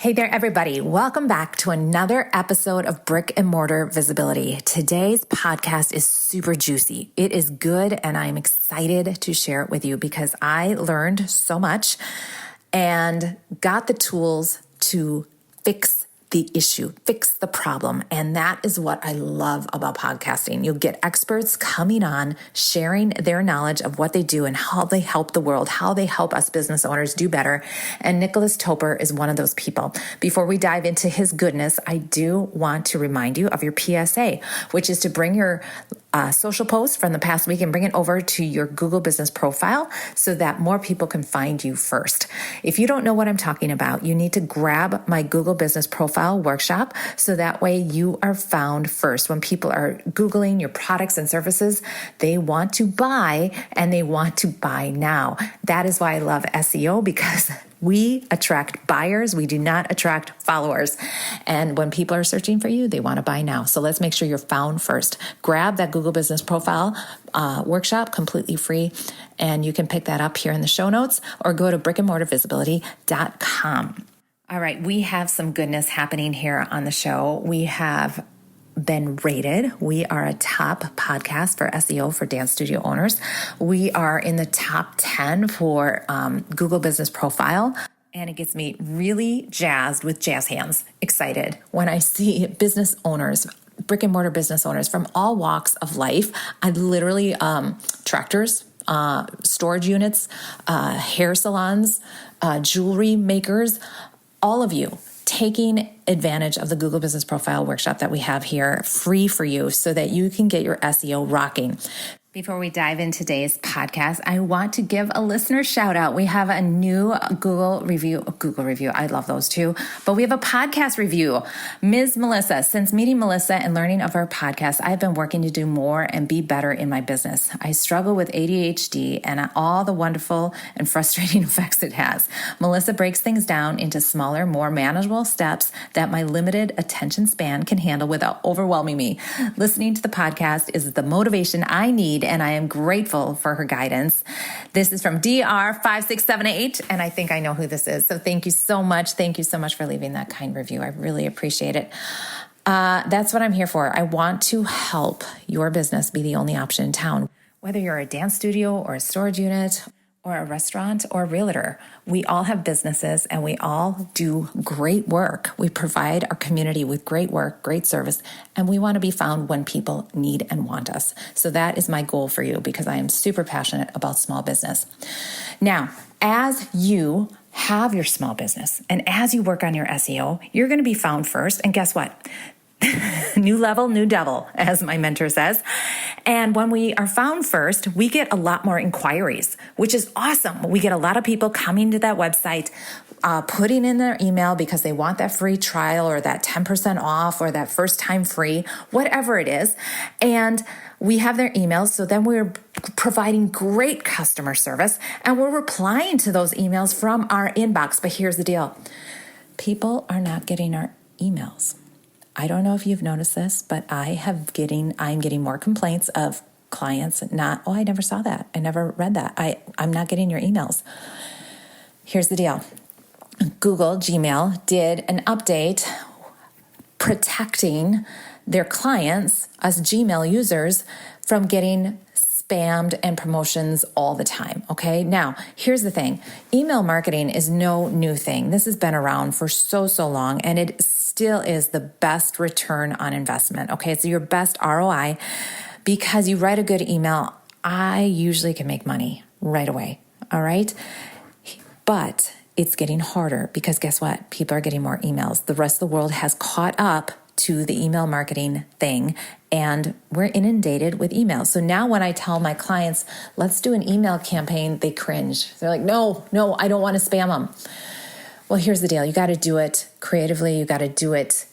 Hey there, everybody. Welcome back to another episode of Brick and Mortar Visibility. Today's podcast is super juicy. It is good, and I'm excited to share it with you because I learned so much and got the tools to fix the issue, fix the problem. And that is what I love about podcasting. You'll get experts coming on, sharing their knowledge of what they do and how they help the world, how they help us business owners do better. And Nicolas is one of those people. Before we dive into his goodness, I do want to remind you of your PSA, which is to bring your social post from the past week and bring it over to your Google business profile so that more people can find you first. If you don't know what I'm talking about, you need to grab my Google business profile workshop so that way you are found first. When people are Googling your products and services, they want to buy and they want to buy now. That is why I love SEO, because we attract buyers. We do not attract followers. And when people are searching for you, they want to buy now. So let's make sure you're found first. Grab that Google Business Profile workshop completely free. And you can pick that up here in the show notes or go to brickandmortarvisibility.com. All right. We have some goodness happening here on the show. We have been rated. We are a top podcast for SEO for dance studio owners. We are in the top 10 for Google Business Profile. And it gets me really jazzed with jazz hands, excited when I see business owners, brick and mortar business owners from all walks of life. I literally, tractors, storage units, hair salons, jewelry makers, all of you taking advantage of the Google Business Profile workshop that we have here free for you so that you can get your SEO rocking. Before we dive into today's podcast, I want to give a listener shout out. We have a new Google review. I love those too. But we have a podcast review. Ms. Melissa, since meeting Melissa and learning of her podcast, I've been working to do more and be better in my business. I struggle with ADHD and all the wonderful and frustrating effects it has. Melissa breaks things down into smaller, more manageable steps that my limited attention span can handle without overwhelming me. Listening to the podcast is the motivation I need, and I am grateful for her guidance. This is from DR5678, and I think I know who this is. So thank you so much. Thank you so much for leaving that kind review. I really appreciate it. That's what I'm here for. I want to help your business be the only option in town. Whether you're a dance studio or a storage unit or a restaurant or a realtor, we all have businesses and we all do great work. We provide our community with great work, great service, and we want to be found when people need and want us. So that is my goal for you because I am super passionate about small business. Now, as you have your small business and as you work on your SEO, you're going to be found first. And guess what? New level, new devil, as my mentor says. And when we are found first, we get a lot more inquiries, which is awesome. We get a lot of people coming to that website, putting in their email because they want that free trial or that 10% off or that first time free, whatever it is. And we have their emails. So then we're providing great customer service and we're replying to those emails from our inbox. But here's the deal. People are not getting our emails. I don't know if you've noticed this, but I'm getting more complaints of clients I never saw that. I never read that. I'm not getting your emails. Here's the deal. Gmail did an update protecting their clients, us Gmail users, from getting spammed and promotions all the time. Okay. Now, here's the thing. Email marketing is no new thing. This has been around for so long, and it still is the best return on investment. Okay. It's your best ROI because you write a good email. I usually can make money right away. All right. But it's getting harder because guess what? People are getting more emails. The rest of the world has caught up to the email marketing thing, and we're inundated with emails. So now when I tell my clients, let's do an email campaign, they cringe. They're like, no, I don't want to spam them. Well, here's the deal. You got to do it creatively. You got to do it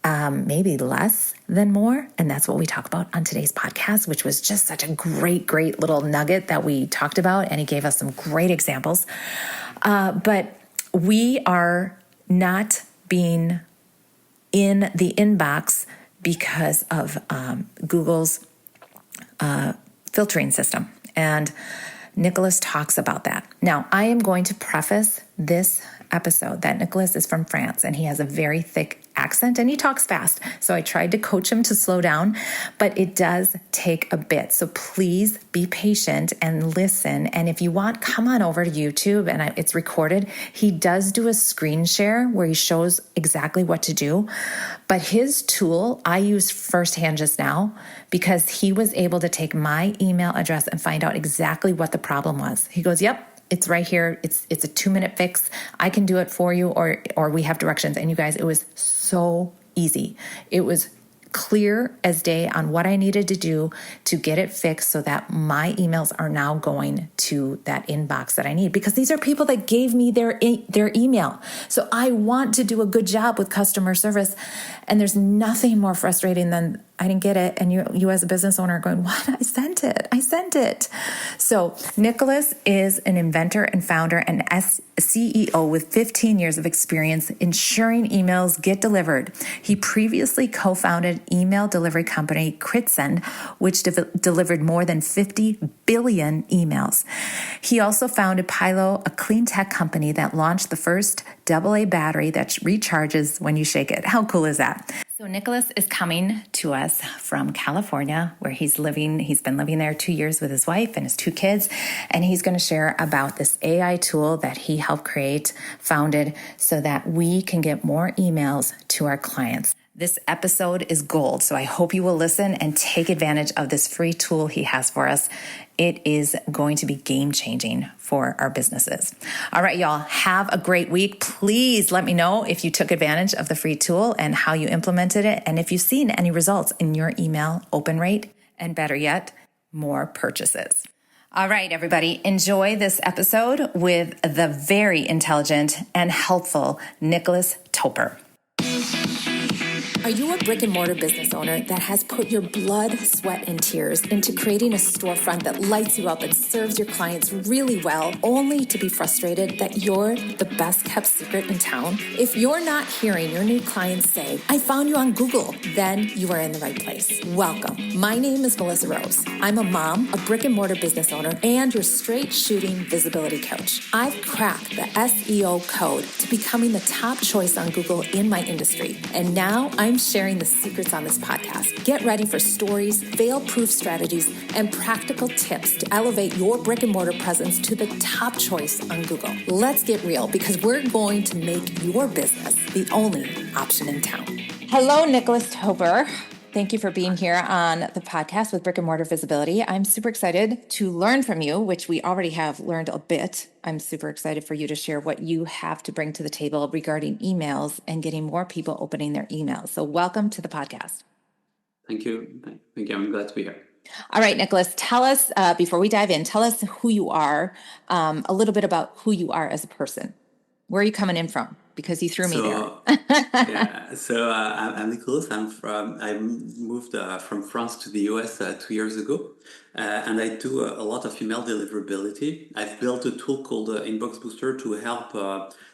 maybe less than more. And that's what we talk about on today's podcast, which was just such a great little nugget that we talked about. And he gave us some great examples. But we are not being in the inbox because of Google's filtering system. And Nicolas talks about that. Now, I am going to preface this episode that Nicolas is from France and he has a very thick accent and he talks fast. So I tried to coach him to slow down, but it does take a bit. So please be patient and listen. And if you want, come on over to YouTube and it's recorded. He does do a screen share where he shows exactly what to do. But his tool I used firsthand just now because he was able to take my email address and find out exactly what the problem was. He goes, yep. It's right here. It's a 2-minute fix. I can do it for you, or we have directions. And you guys, it was so easy. It was clear as day on what I needed to do to get it fixed so that my emails are now going to that inbox that I need, because these are people that gave me their email. So I want to do a good job with customer service. And there's nothing more frustrating than I didn't get it. And you as a business owner are going, what? I sent it. So Nicolas is an inventor and founder and CEO with 15 years of experience ensuring emails get delivered. He previously co-founded email delivery company CritSend, which delivered more than 50 billion emails. He also founded Pilo, a clean tech company that launched the first AA battery that recharges when you shake it. How cool is that? So Nicolas is coming to us from California, where he's living. He's been living there 2 years with his wife and his 2 kids, and he's going to share about this AI tool that he helped create, founded, so that we can get more emails to our clients. This episode is gold, so I hope you will listen and take advantage of this free tool he has for us. It is going to be game-changing for our businesses. All right, y'all, have a great week. Please let me know if you took advantage of the free tool and how you implemented it, and if you've seen any results in your email open rate, and better yet, more purchases. All right, everybody, enjoy this episode with the very intelligent and helpful Nicolas Topper. Are you a brick and mortar business owner that has put your blood, sweat, and tears into creating a storefront that lights you up and serves your clients really well, only to be frustrated that you're the best kept secret in town? If you're not hearing your new clients say, I found you on Google, then you are in the right place. Welcome. My name is Melissa Rose. I'm a mom, a brick and mortar business owner, and your straight shooting visibility coach. I've cracked the SEO code to becoming the top choice on Google in my industry. And now I'm sharing the secrets on this podcast. Get ready for stories, fail-proof strategies, and practical tips to elevate your brick and mortar presence to the top choice on Google. Let's get real, because we're going to make your business the only option in town. Hello, Nicolas Topper. Thank you for being here on the podcast with Brick and Mortar Visibility. I'm super excited to learn from you, which we already have learned a bit. I'm super excited for you to share what you have to bring to the table regarding emails and getting more people opening their emails. So welcome to the podcast. Thank you. I'm glad to be here. All right, Nicolas, tell us, before we dive in, tell us who you are, a little bit about who you are as a person. Where are you coming in from? Because you threw me there. I'm Nicolas. I moved from France to the US 2 years ago, and I do a lot of email deliverability. I've built a tool called Inbox Booster to help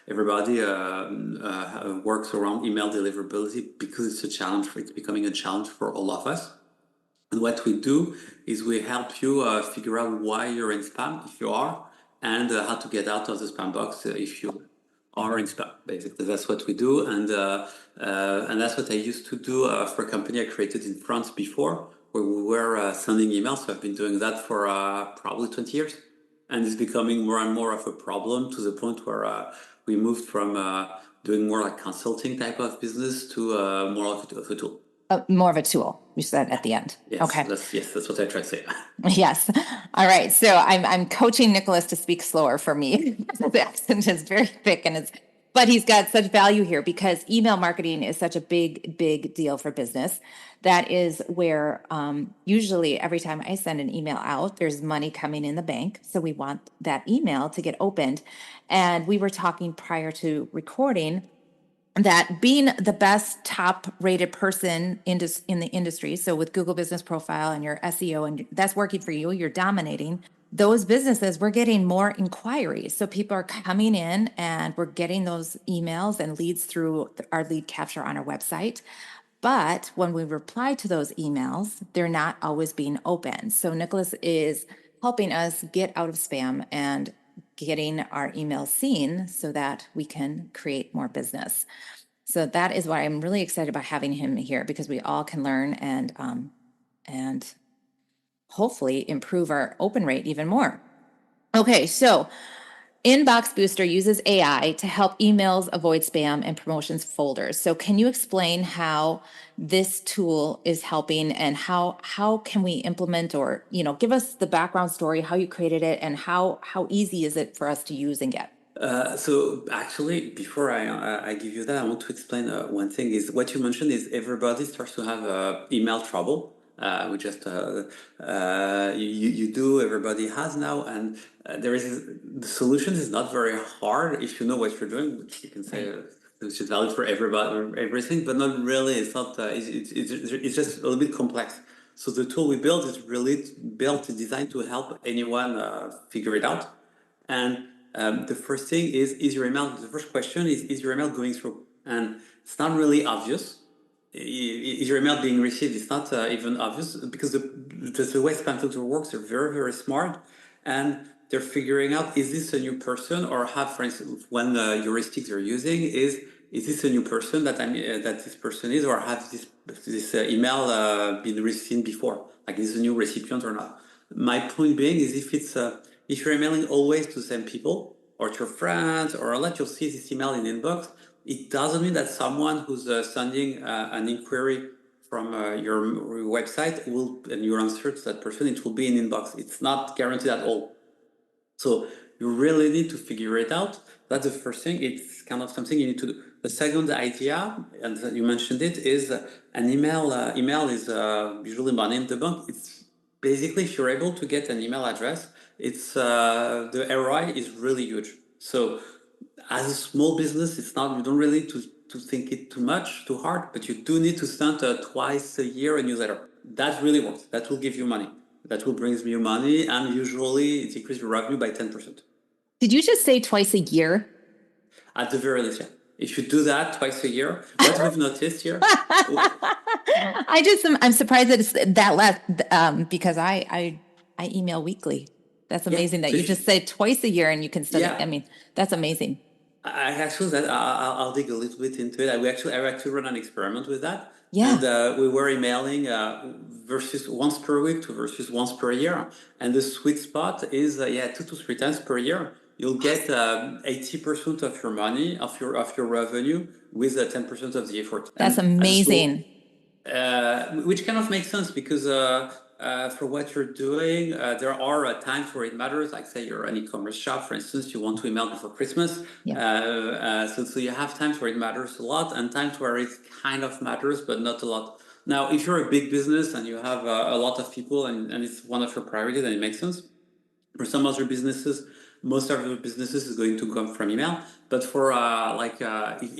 everybody works around email deliverability, because it's a challenge. It's becoming a challenge for all of us. And what we do is we help you figure out why you're in spam, if you are, and how to get out of the spam box if you are in spam. Basically, that's what we do, and that's what I used to do for a company I created in France before, where we were sending emails. So I've been doing that for probably 20 years, and it's becoming more and more of a problem, to the point where we moved from doing more like consulting type of business to more of a tool. More of a tool, you said at the end. Yes, okay. That's what I try to say. Yes. All right. So I'm coaching Nicolas to speak slower for me. His accent is very thick, but he's got such value here, because email marketing is such a big deal for business. That is where usually every time I send an email out, there's money coming in the bank. So we want that email to get opened. And we were talking prior to recording that being the best top rated person in the industry, so with Google Business Profile and your SEO, and that's working for you, you're dominating those businesses, we're getting more inquiries. So people are coming in and we're getting those emails and leads through our lead capture on our website. But when we reply to those emails, they're not always being opened. So Nicolas is helping us get out of spam and getting our emails seen so that we can create more business. So that is why I'm really excited about having him here, because we all can learn and hopefully improve our open rate even more. Okay, so Inbox Booster uses AI to help emails avoid spam and promotions folders. So can you explain how this tool is helping, and how can we implement, or give us the background story, how you created it, and how easy is it for us to use and get? So actually, before I give you that, I want to explain one thing. Is what you mentioned is everybody starts to have email trouble. We just you do, everybody has now, and there is the solution is not very hard if you know what you're doing, which you can say. Right. Which is valid for everybody, everything, but not really. It's not. It's just a little bit complex. So the tool we built is really built and designed to help anyone figure it out. And the first thing is your email. The first question is your email going through? And it's not really obvious. Is your email being received? It's not even obvious because the way spam filter works, they're very, very smart. And they're figuring out, is this a new person, or have, for instance, one heuristic they're using is this a new person that that this person is, or have this email been received before? Like, is this a new recipient or not? My point being is if you're emailing always to the same people or to your friends, or let you see this email in inbox, it doesn't mean that someone who's sending an inquiry from your website and your answer to that person, it will be in inbox. It's not guaranteed at all. So you really need to figure it out. That's the first thing. It's kind of something you need to do. The second idea, and you mentioned it, is an email. Email is usually money in the bank. It's basically, if you're able to get an email address, it's the ROI is really huge. So as a small business, it's not, you don't really to think it too much, too hard, but you do need to send twice a year a newsletter. That really works. That will give you money. That will bring you money, and usually it increases your revenue by 10%. Did you just say twice a year? At the very least, yeah. If you do that twice a year, what we've noticed here. I'm surprised that it's that less, because I email weekly. That's Yeah. amazing that So you just say twice a year and you can study. I yeah, mean, that's amazing. I actually I'll dig a little bit into it. I actually run an experiment with that, and Yeah. we were emailing versus once per week to versus once per year, and the sweet spot is 2 to 3 times per year. You'll get 80% of your money, of your revenue, with 10% of the effort, That's and as a small, amazing. which kind of makes sense because for what you're doing, there are times where it matters. Like, say you're an e-commerce shop, for instance, you want to email before Christmas. Yeah. So you have times where it matters a lot, and times where it kind of matters, but not a lot. Now, if you're a big business and you have a lot of people, and it's one of your priorities, then it makes sense. For some other businesses, most of the businesses is going to come from email. But for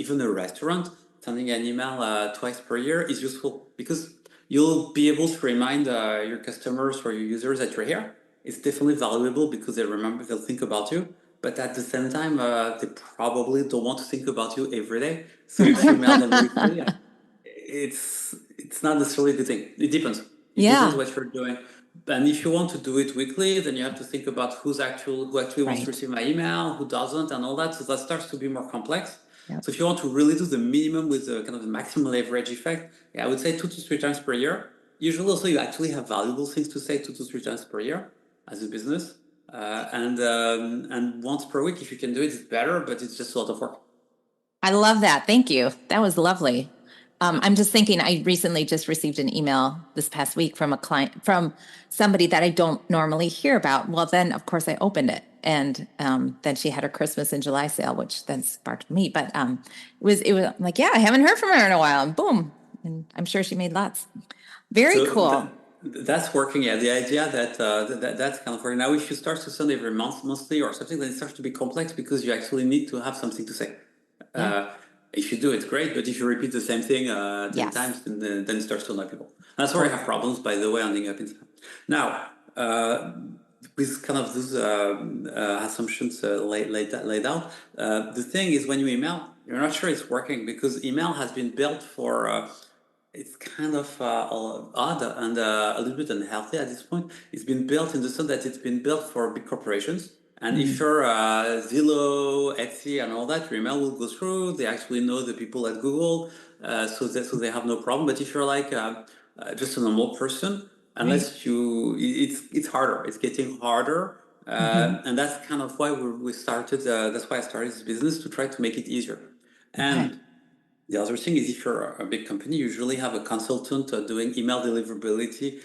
even a restaurant, sending an email twice per year is useful because you'll be able to remind your customers or your users that you're here. It's definitely valuable because they'll think about you. But at the same time, they probably don't want to think about you every day. So if you email them weekly, it's not necessarily a good thing. It depends. It depends Yeah. what you're doing. And if you want to do it weekly, then you have to think about who actually wants to Right. receive my email, who doesn't, and all that. So that starts to be more complex. Yep. So if you want to really do the minimum with the kind of the maximum leverage effect, yeah, I would say 2 to 3 times per year. Usually, also you actually have valuable things to say 2 to 3 times per year as a business, and once per week if you can do it, it's better, but it's just a lot of work. I love that. Thank you. That was lovely. I'm just thinking, I recently just received an email this past week from a client, from somebody that I don't normally hear about. Well, then of course I opened it, and then she had her Christmas in July sale, which then sparked me. But it was I'm like, yeah, I haven't heard from her in a while, and boom, and I'm sure she made lots. Very So cool. that's working. Yeah, the idea that's kind of working. Now, if you start to send every monthly or something, then it starts to be complex because you actually need to have something to say. Yeah. If you do it, great, but if you repeat the same thing 10 Yes. times, then it starts to annoy people. That's where we have problems, by the way, ending up in spam. Now, with kind of those assumptions laid out, the thing is when you email, you're not sure it's working because email has been built for it's kind of odd and a little bit unhealthy at this point. It's been built in the sense that it's been built for big corporations, And if you're Zillow, Etsy, and all that, your email will go through. They actually know the people at Google, so they have no problem. But if you're like just a normal person, Right. unless you, it's harder. It's getting harder, Mm-hmm. and that's kind of why we started. That's why I started this business to try to make it easier. Okay. And the other thing is, if you're a big company, you usually have a consultant doing email deliverability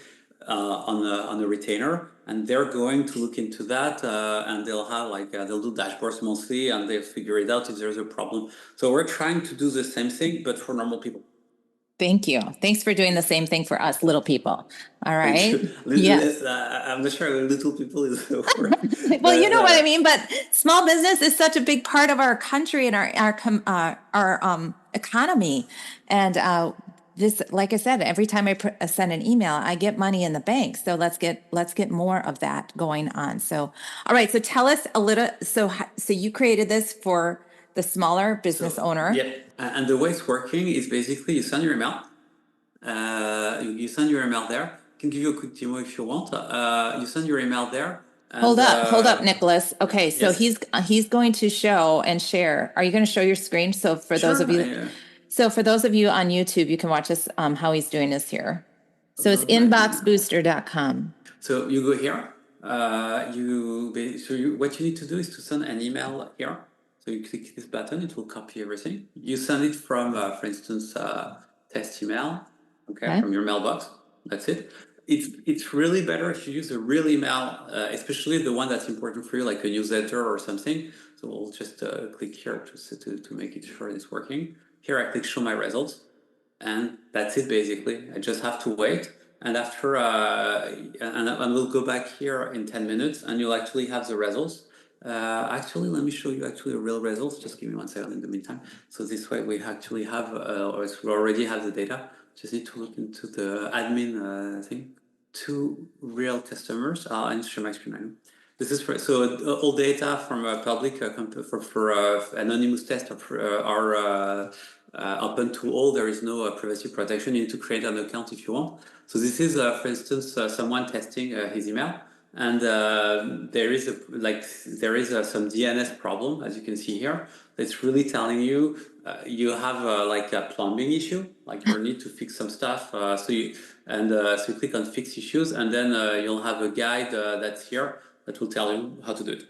on a retainer, and they're going to look into that, and they'll have they'll do dashboards monthly, and they'll figure it out if there's a problem. So we're trying to do the same thing, but for normal people. Thank you. Thanks for doing the same thing for us little people. All Thank right. you. Yes. I'm not sure little people is the word, Well, you but know what I mean, but small business is such a big part of our country and our economy. And this, like I said, every time I send an email, I get money in the bank. So let's get more of that going on. So, all right. So tell us a little. So you created this for the smaller business so owner. yeah. And the way it's working is basically you send your email. You send your email there. I can give you a quick demo if you want. You send your email there, and Hold up, Nicholas. Okay, so yes, he's going to show and share. Are you going to show your screen? sure. So for those of you on YouTube, you can watch us how he's doing this here. I So it's love my email. inboxbooster.com. So you go here. What you need to do is to send an email here. So you click this button, it will copy everything. You send it from, for instance, test email, okay, Okay. from your mailbox. That's it. It's really better if you use a real email, especially the one that's important for you, like a newsletter or something. So we'll just click here to make it sure it's working. Here I click show my results, and that's it basically. I just have to wait, and after and we'll go back here in 10 minutes, and you'll actually have the results. Actually, let me show you actually a real results. Just give me 1 second in the meantime. So this way we actually have, or we already have the data. Just need to look into the admin thing. Two real customers. I need to share my screen right now. This is for, so all data from a public for anonymous test are open to all. There is no privacy protection. You need to create an account if you want. So this is, for instance, someone testing his email, and there is some DNS problem, as you can see here. It's really telling you you have like a plumbing issue, like you need to fix some stuff. So you click on fix issues, and then you'll have a guide that's here that will tell you how to do it.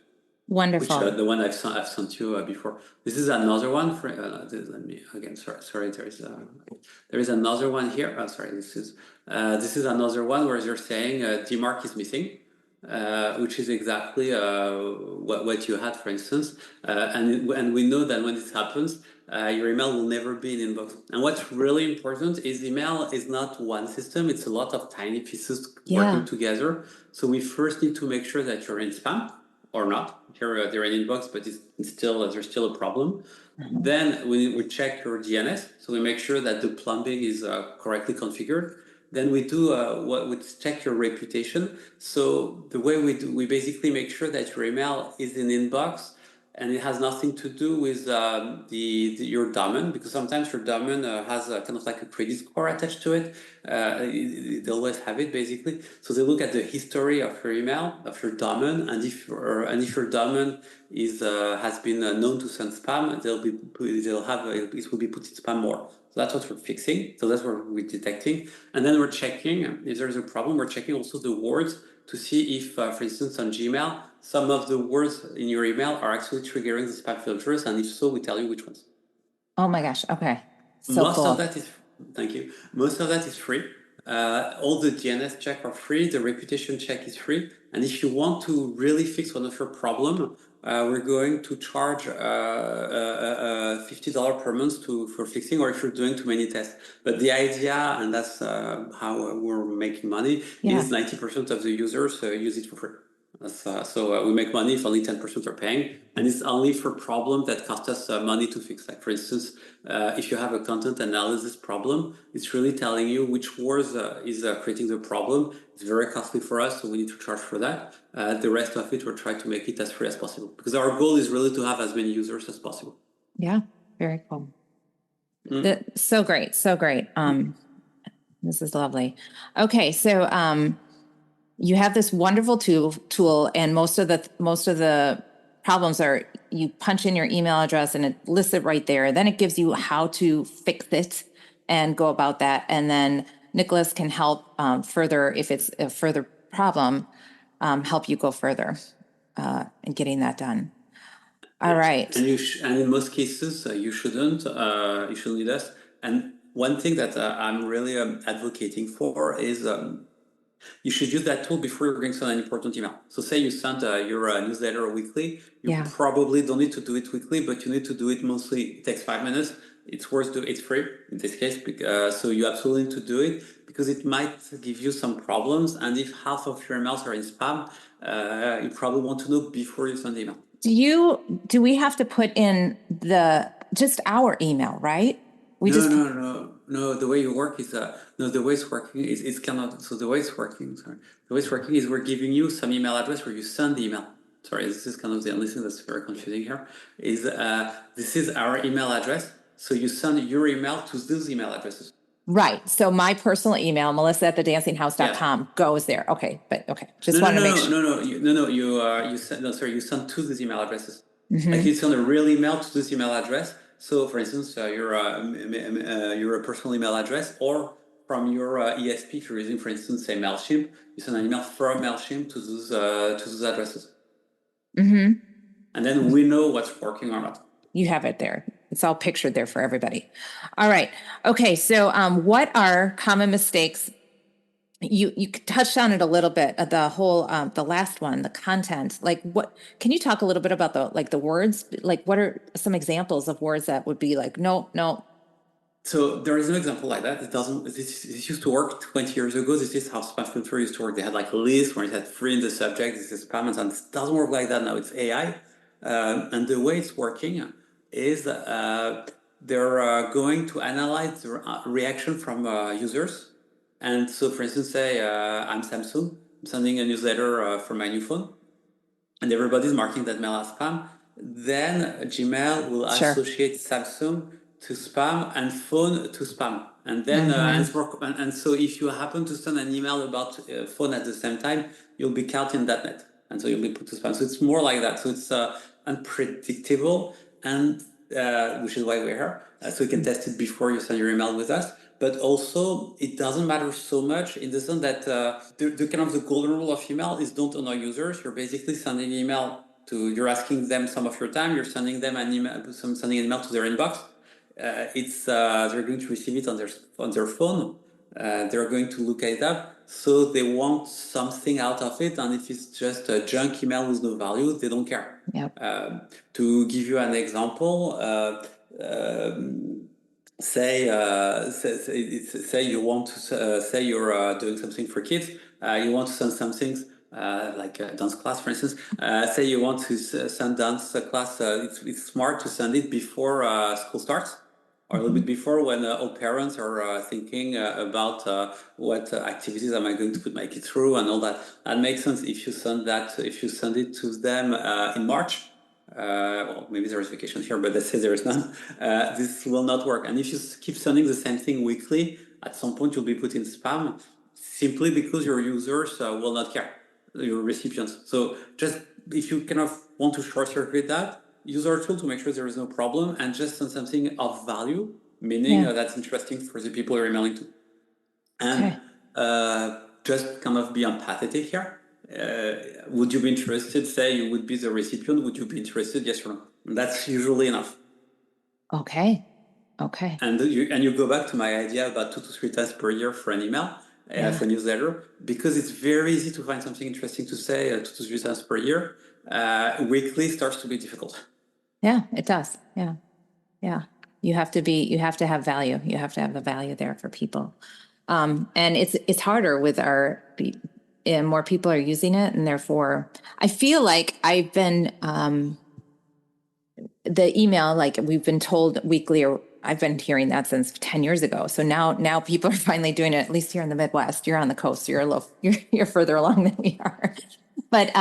Which Wonderful. the one I've sent you before. This is another one. Let me again. Sorry. There is another one here. Sorry. This is another one where you're saying DMARC is missing, which is exactly what you had, for instance. And we know that when this happens, your email will never be in inbox. And what's really important is email is not one system. It's a lot of tiny pieces working Yeah. together. So we first need to make sure that you're in spam or not. Here they're in inbox, but it's still there's still a problem. Mhm. Then we check your DNS, so we make sure that the plumbing is correctly configured. Then we do what we check your reputation. So the way we do, we basically make sure that your email is in inbox, and it has nothing to do with your domain, because sometimes your domain has a kind of like a credit score attached to it. They always have it basically. So they look at the history of your email, of your domain, and if your domain is has been known to send spam, it will be put in spam more. So that's what we're fixing. So that's what we're detecting, and then we're checking if there's a problem. We're checking also the words to see if, for instance, on Gmail, some of the words in your email are actually triggering the spam filters, and if so, we tell you which ones. Oh my gosh. Okay. So Most of cool. that is, thank you. Most of that is free. All the DNS check are free. The reputation check is free. And if you want to really fix one of your problem, we're going to charge $50 per month for fixing, or if you're doing too many tests. But the idea, and that's how we're making money, Yeah. is 90% of the users use it for free. So we make money if only 10% are paying, and it's only for problems that cost us money to fix. Like for instance, if you have a content analysis problem, it's really telling you which words is creating the problem. It's very costly for us, so we need to charge for that. The rest of it, we're trying to make it as free as possible, because our goal is really to have as many users as possible. Yeah. Very cool. Mm. So great. So great. This is lovely. Okay. So, you have this wonderful tool, and most of the problems are you punch in your email address and it lists it right there. Then it gives you how to fix it and go about that. And then Nicolas can help further if it's a further problem, help you go further in getting that done. All Yes, right. and and in most cases you shouldn't do that. And one thing that I'm really advocating for is you should use that tool before you're going to send an important email. So say you send your newsletter weekly, you Yeah. probably don't need to do it weekly, but you need to do it monthly. It takes 5 minutes. It's worth doing. It's free in this case, so you absolutely need to do it because it might give you some problems. And if half of your emails are in spam, you probably want to know before you send the email. Do we have to put in the just our email, right? We No, just no, no, no. The way you work is no. The way it's working is it's cannot. So the way it's working, sorry, the way it's working is we're giving you some email address where you send the email. Sorry, this is kind of the only thing that's very confusing here. Is this is our email address? So you send your email to those email addresses. right. So my personal email, melissa at Yeah. thedancinghouse.com, goes there. Okay. But okay. Just No, no, want to no, make no, sure. no, no, no, no. You send no. Sorry, you send to these email addresses. Like Mm-hmm. you send a real email to this email address. So, for instance, your personal email address, or from your ESP, if you're using, for instance, say Mailchimp, you send an email from Mailchimp to those addresses, Mm-hmm. and then we know what's working or not. You have it there. It's all pictured there for everybody. All right. Okay. So what are common mistakes? You touched on it a little bit, the whole the last one, the content. Like what can you talk a little bit about the words? Like what are some examples of words that would be like, no, no. So there is an example like that. It doesn't. This used to work 20 years ago. This is how spam filter used to work. They had like a list where it had free in the subject. This is spam, and it doesn't work like that now. It's AI, and the way it's working is they're going to analyze the reaction from users. And so, for instance, say I'm Samsung. I'm sending a newsletter from my new phone, and everybody's marking that mail as spam, then Gmail will Sure. associate Samsung to spam and phone to spam. And then Mm-hmm. and so if you happen to send an email about phone at the same time, you'll be caught in that net, and so you'll be put to spam. So it's more like that. So it's unpredictable, and which is why we're here. So you can test it before you send your email with us. But also, it doesn't matter so much in the sense that the kind of the golden rule of email is don't annoy users. You're basically sending email you're asking them some of your time. You're sending them an email, sending an email to their inbox. It's they're going to receive it on their phone. They're going to look at it up, so they want something out of it. And if it's just a junk email with no value, they don't care. Yep. To give you an example, say you want to say you're doing something for kids. You want to send some things like a dance class, for instance. Say you want to send dance class. It's smart to send it before school starts, or a little bit Mm-hmm. before, when all parents are thinking about what activities am I going to put my kids through and all that. That makes sense if you send that if you send it to them in March. Well, maybe there is vacation here, but let's say there is none. This will not work. And if you keep sending the same thing weekly, at some point you'll be put in spam simply because your users will not care, your recipients. So just if you kind of want to short circuit that, use our tool to make sure there is no problem and just send something of value, meaning Yeah. that's interesting for the people you're emailing to. And Okay. just kind of be empathetic here. Would you be interested? Say you would be the recipient. Would you be interested? Yes or no? And that's usually enough. Okay. Okay. And you go back to my idea about 2 to 3 times per year for an email, Yeah. for a newsletter, because it's very easy to find something interesting to say 2 to 3 times per year. Weekly starts to be difficult. Yeah, it does. Yeah. Yeah. You have to have value. You have to have the value there for people. And it's harder with and more people are using it. And therefore I feel like I've been, the email, like we've been told weekly, or I've been hearing that since 10 years ago. So now people are finally doing it, at least here in the Midwest. You're on the coast. You're a little, you're further along than we are. But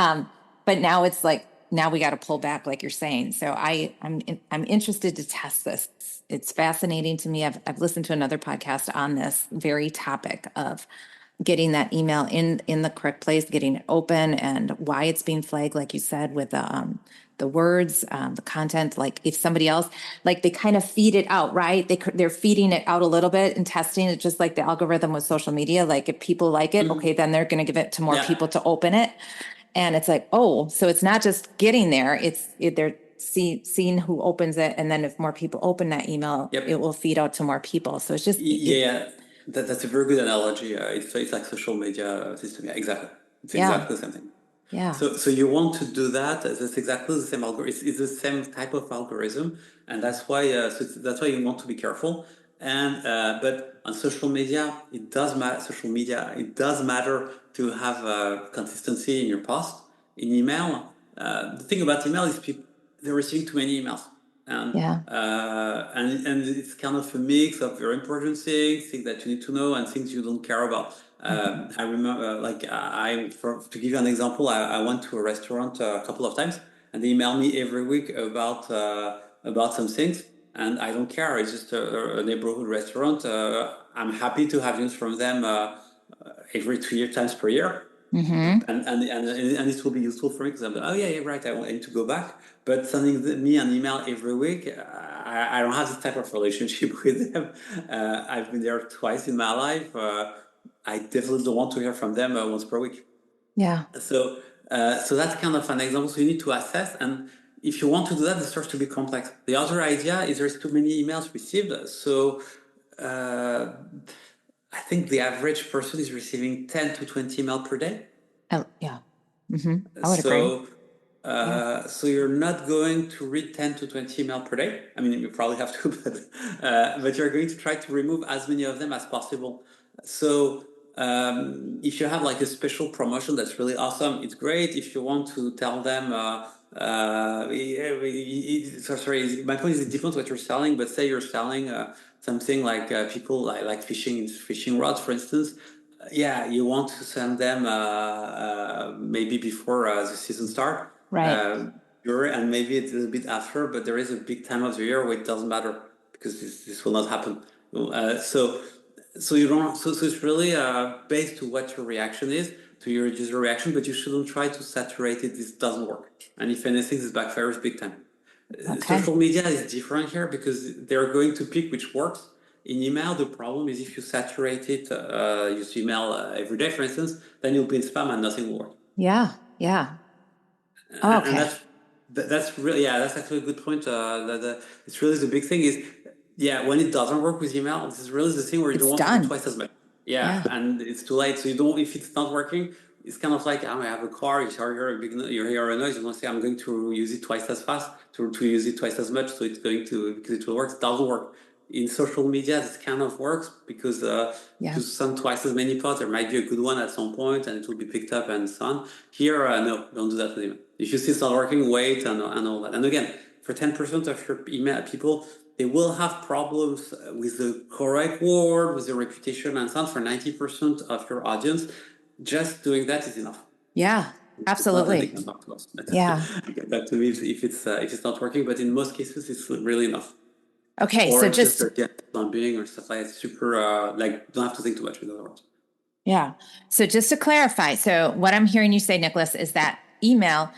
now it's like, now we got to pull back, like you're saying. So I'm interested to test this. It's fascinating to me. I've listened to another podcast on this very topic of getting that email in the correct place, getting it open, and why it's being flagged, like you said, with the words, the content. Like if somebody else, like they kind of feed it out, right? They're feeding it out a little bit and testing it, just like the algorithm with social media. Like if people like it, okay, then they're going to give it to more Yeah. people to open it. And it's like, oh, so it's not just getting there; they're seeing who opens it, and then if more people open that email, it Yep. will feed out to more people. So it's just Yeah, that's a very good analogy. It's like social media system. Yeah, exactly. It's yeah, exactly the same thing. yeah, So you want to do that. That's exactly the same algorithm. It's the same type of algorithm, and that's why you want to be careful. And but on social media, it does matter. Social media, it does matter to have consistency in your post. In email, the thing about email is people they're receiving too many emails, and yeah. and it's kind of a mix of very important things that you need to know, and things you don't care about. Mhm. I remember, to give you an example, I went to a restaurant a couple of times, and they email me every week about some things, and I don't care. It's just a neighborhood restaurant. I'm happy to have news from them every 3 times per year, Mhm. and it will be useful for me because I'm like, oh yeah, yeah, right. I need to go back. But sending me an email every week, I don't have this type of relationship with them. I've been there twice in my life. I definitely don't want to hear from them once per week. Yeah. So that's kind of an example. So you need to assess, and if you want to do that, it starts to be complex. The other idea is there's too many emails received. So uh, I think the average person is receiving 10 to 20 email per day. Oh, yeah. I would agree. So, Yeah. so you're not going to read 10 to 20 email per day. I mean, you probably have to, but you're going to try to remove as many of them as possible. So, if you have like a special promotion that's really awesome, it's great. If you want to tell them, sorry, my point is it depends what you're selling, but say you're selling something like people like fishing rods, for instance. Yeah, you want to send them maybe before the season start, Right. uh, and maybe it's a little bit after, but there is a big time of the year where it doesn't matter because this will not happen. So you don't. So it's really based to what your reaction is, to your user reaction, but you shouldn't try to saturate it. This doesn't work, and if anything, this backfires big time. Okay. Social media is different here because they're going to pick which works. In email, the problem is if you saturate it, use email every day, for instance, then you'll be in spam and nothing will work. Yeah. Yeah. And Okay. that's really, yeah, that's actually a good point. It's really the big thing is, yeah, when it doesn't work with email, this is really the thing where you don't It's want to do done. twice as much. Yeah, Yeah. and it's too late. So you don't, if it's not working, it's kind of like, I have a car, you hear a noise, you want to say, I'm going to use it twice as fast, to use it twice as much. So it's going to, because it will work, it doesn't work. In social media, this kind of works because if Yeah. you send twice as many posts, there might be a good one at some point and it will be picked up and so on. Here, no, don't do that with email. If you see it's not working, wait and all that. And again, for 10% of your email people, they will have problems with the correct word, with the reputation and so on. For 90% of your audience, just doing that is enough. Yeah. It's not that they Absolutely. can talk to us. Yeah. Get back to me if it's not working, but in most cases, it's really enough. Okay. Or So it's just just, their being or stuff like that. It's super like don't have to think too much with other words. yeah. So just to clarify, so what I'm hearing you say, Nicolas, is that email,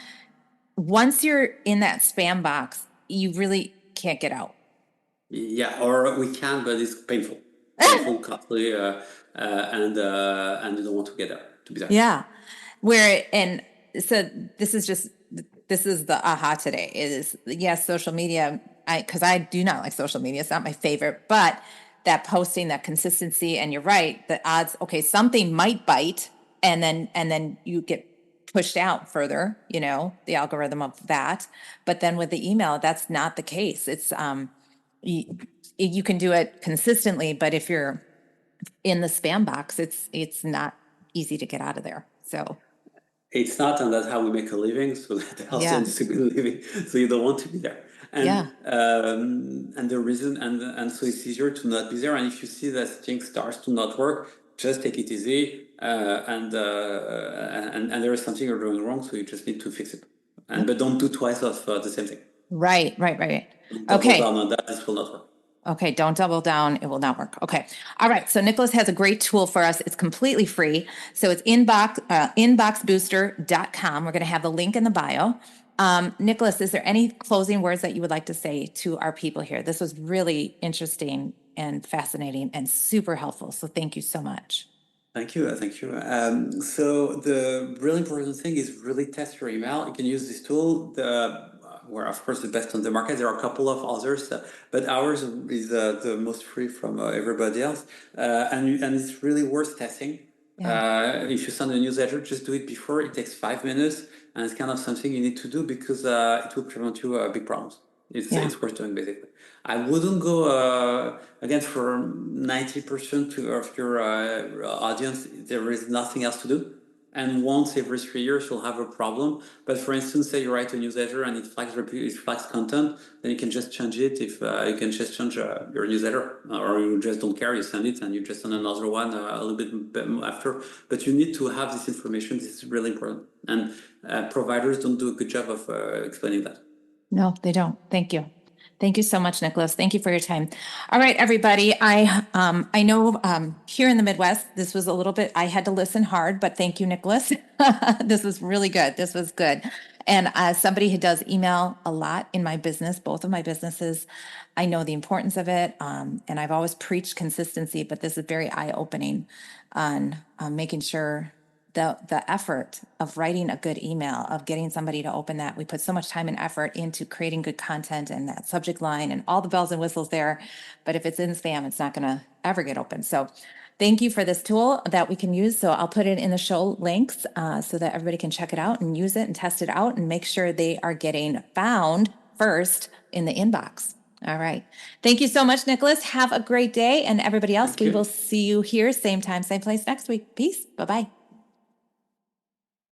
once you're in that spam box, you really can't get out. Yeah, or we can, but it's painful, costly, and you don't want to get there to be there. Yeah. Where, and so this is just, this is the aha today is yes, social media. Cause I do not like social media. It's not my favorite, but that posting, that consistency, and you're right, the odds, okay, something might bite and then you get pushed out further, the algorithm of that. But then with the email, that's not the case. It's, you can do it consistently, but if you're in the spam box, it's not easy to get out of there. So It's not, and that's how we make a living. So that also yeah, is a good living. So you don't want to be there, yeah, and the reason, and so it's easier to not be there. And if you see that thing starts to not work, just take it easy, and there is something you're doing wrong, so you just need to fix it. And yep. but don't do twice of the same thing. Right, right, right. Double Okay, down on that. This will not work. Okay, don't double down. It will not work. Okay. All right. So Nicolas has a great tool for us. It's completely free. So it's inboxbooster.com. We're going to have the link in the bio. Nicolas, is there any closing words that you would like to say to our people here? This was really interesting and fascinating and super helpful. So thank you so much. Thank you. Thank you. So the really important thing is really test your email. You can use this tool. We're of course the best on the market. There are a couple of others, but ours is the most free from everybody else, and it's really worth testing. If you send a newsletter, just do it before. It takes 5 minutes, and it's kind of something you need to do because it will prevent you big problems. It's worth doing basically. I wouldn't go again for 90% of your audience. There is nothing else to do, and once every 3 years you'll have a problem. But for instance, say you write a newsletter and it flags content, then you can just change it. If you can just change your newsletter, or you just don't care, you send it and you just send another one a little bit after. But you need to have this information. This is really important, and providers don't do a good job of explaining that. No, they don't. Thank you. Thank you so much, Nicolas. Thank you for your time. All right, everybody. I know here in the Midwest, this was a little bit, I had to listen hard, but thank you, Nicolas. This was really good. This was good. And as somebody who does email a lot in my business, both of my businesses, I know the importance of it. And I've always preached consistency, but this is very eye-opening on making sure the effort of writing a good email, of getting somebody to open that. We put so much time and effort into creating good content and that subject line and all the bells and whistles there. But if it's in spam, it's not going to ever get open. So thank you for this tool that we can use. So I'll put it in the show links so that everybody can check it out and use it and test it out and make sure they are getting found first in the inbox. All right. Thank you so much, Nicolas. Have a great day. And everybody else, we will see you here, same time, same place next week. Peace. Bye-bye.